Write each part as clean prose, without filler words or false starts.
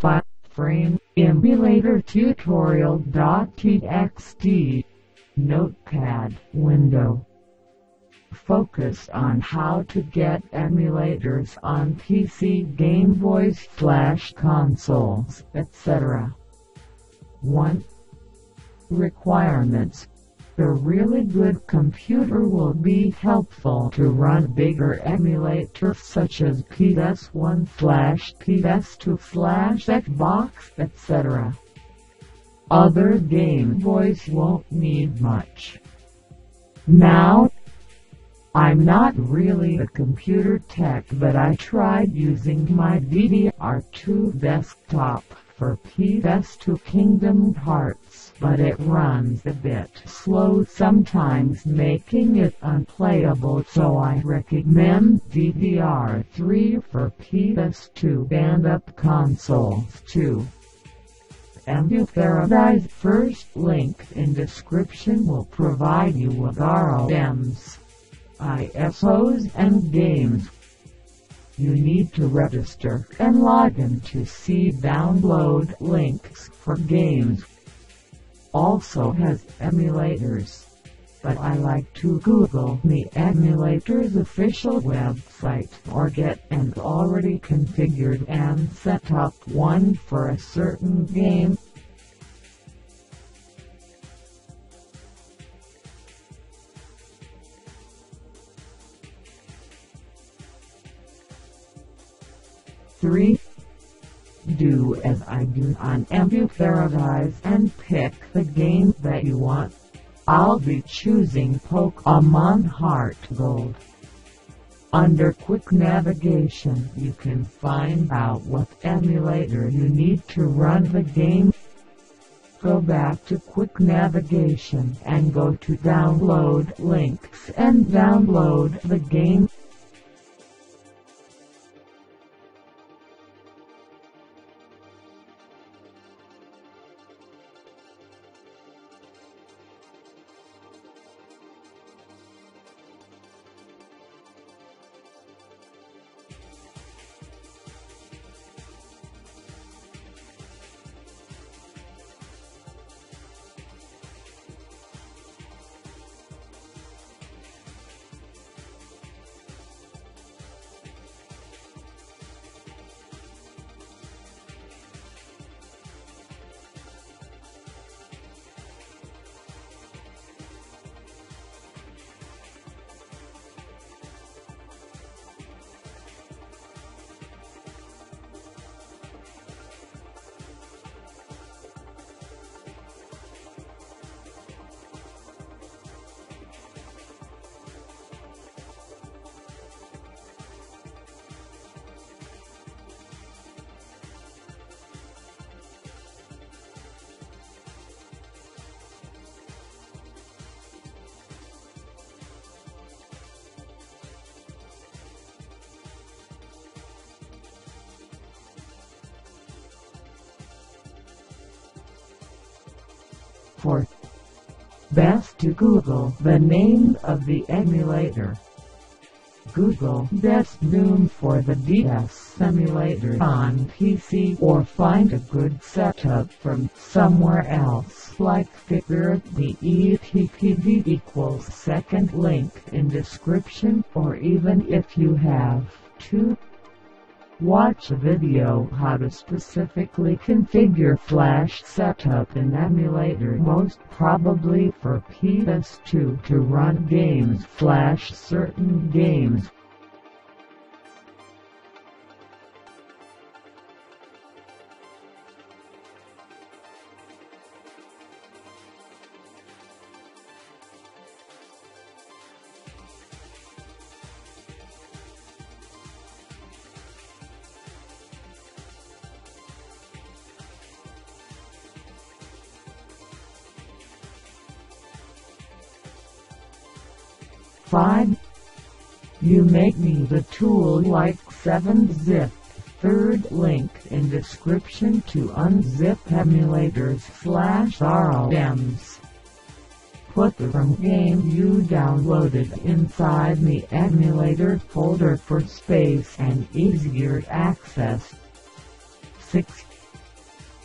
File Frame Emulator Tutorial.txt Notepad window. Focus on how to get emulators on PC, Gameboys, Flash consoles, etc. 1. Requirements. A really good computer will be helpful to run bigger emulators such as PS1 Flash, PS2 Flash, Xbox, etc. Other Gameboys won't need much. Now, I'm not really a computer tech, but I tried using my DDR2 desktop for PS2 Kingdom Hearts, but it runs a bit slow sometimes, making it unplayable, so I recommend DDR3 for PS2 and up consoles too. Emulator. First link in description will provide you with ROMs, ISOs and games. You need to register and log in to see download links for games. Also has emulators, but I like to Google the emulator's official website or get an already configured and set up one for a certain game. Do as I do on Emulator and pick the game that you want. I'll be choosing Pokemon Heart Gold. Under Quick Navigation you can find out what emulator you need to run the game. Go back to Quick Navigation and go to Download Links and download the game. Best to Google the name of the emulator. Google Best Doom for the DS emulator on PC, or find a good setup from somewhere else, like figure the ETPD equals second link in description, or even if you have to. Watch a video how to specifically configure Flash setup in emulator, most probably for PS2, to run games Flash certain games. You make me the tool like 7-zip. Third link in description to unzip emulators /ROMs. Put the ROM game you downloaded inside the emulator folder for space and easier access. 6.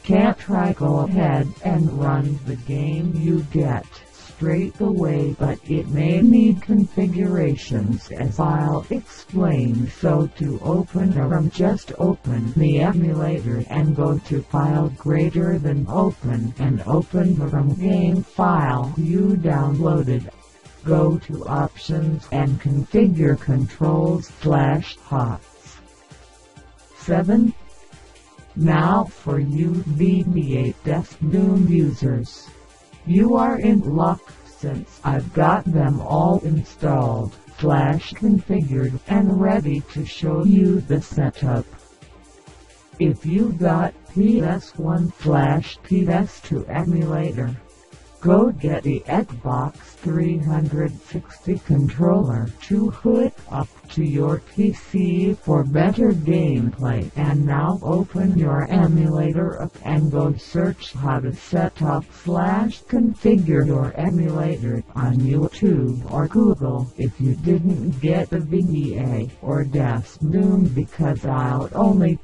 can't try go ahead and run the game you get straight away, but it may need configurations as I'll explain. So to open a ROM, just open the emulator and go to File greater than Open and open the ROM game file you downloaded. Go to Options and configure Controls/Hots. 7. Now for you VB8 DeskDoom users, you are in luck since I've got them all installed, /configured, and ready to show you the setup. If you got PS1/PS2 emulator, go get the Xbox 360 controller to hook up to your PC for better gameplay. And now open your emulator up and go search how to set up/configure your emulator on YouTube or Google if you didn't get the VBA or DeskDoom, because I'll only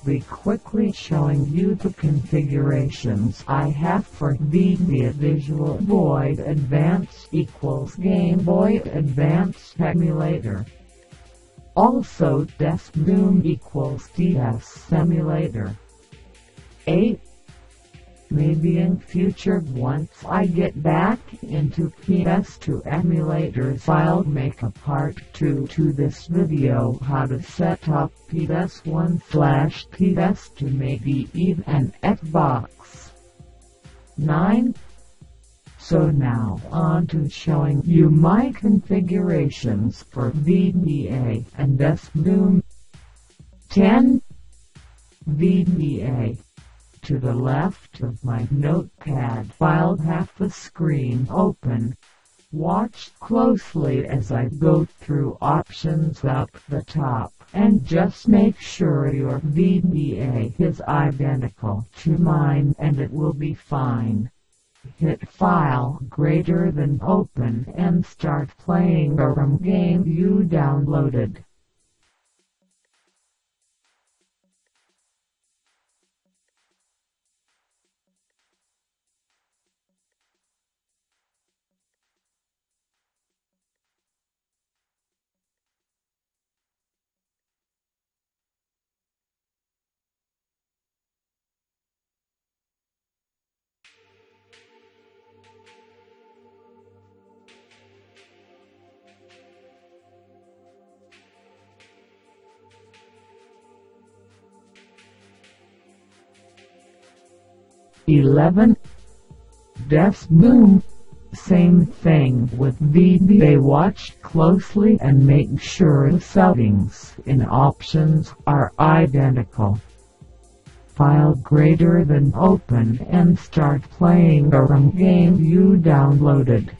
be quickly showing you the configurations I have for VBA Visual Boy Advance equals Game Boy Advance emulator. Also DeskDoom equals DS emulator. 8. Maybe in future, once I get back into PS2 emulators, I'll make a part 2 to this video, how to set up PS1/PS2, maybe even an Xbox. 9. So now on to showing you my configurations for VBA and DeskDoom. 10. VBA. To the left of my notepad, I'll have the screen open. Watch closely as I go through options up the top, and just make sure your VBA is identical to mine and it will be fine. Hit File greater than Open and start playing the ROM game you downloaded. DeskDoom. Same thing with VBA. Watch closely and make sure the settings in options are identical. File greater than Open and start playing the ROM game you downloaded.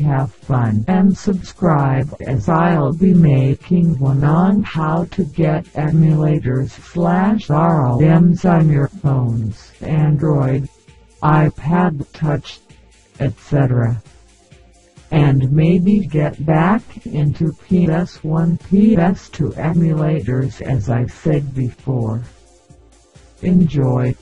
Have fun and subscribe, as I'll be making one on how to get emulators/ROMs on your phones, Android, iPad Touch, etc. And maybe get back into PS1/PS2 emulators as I said before. Enjoy.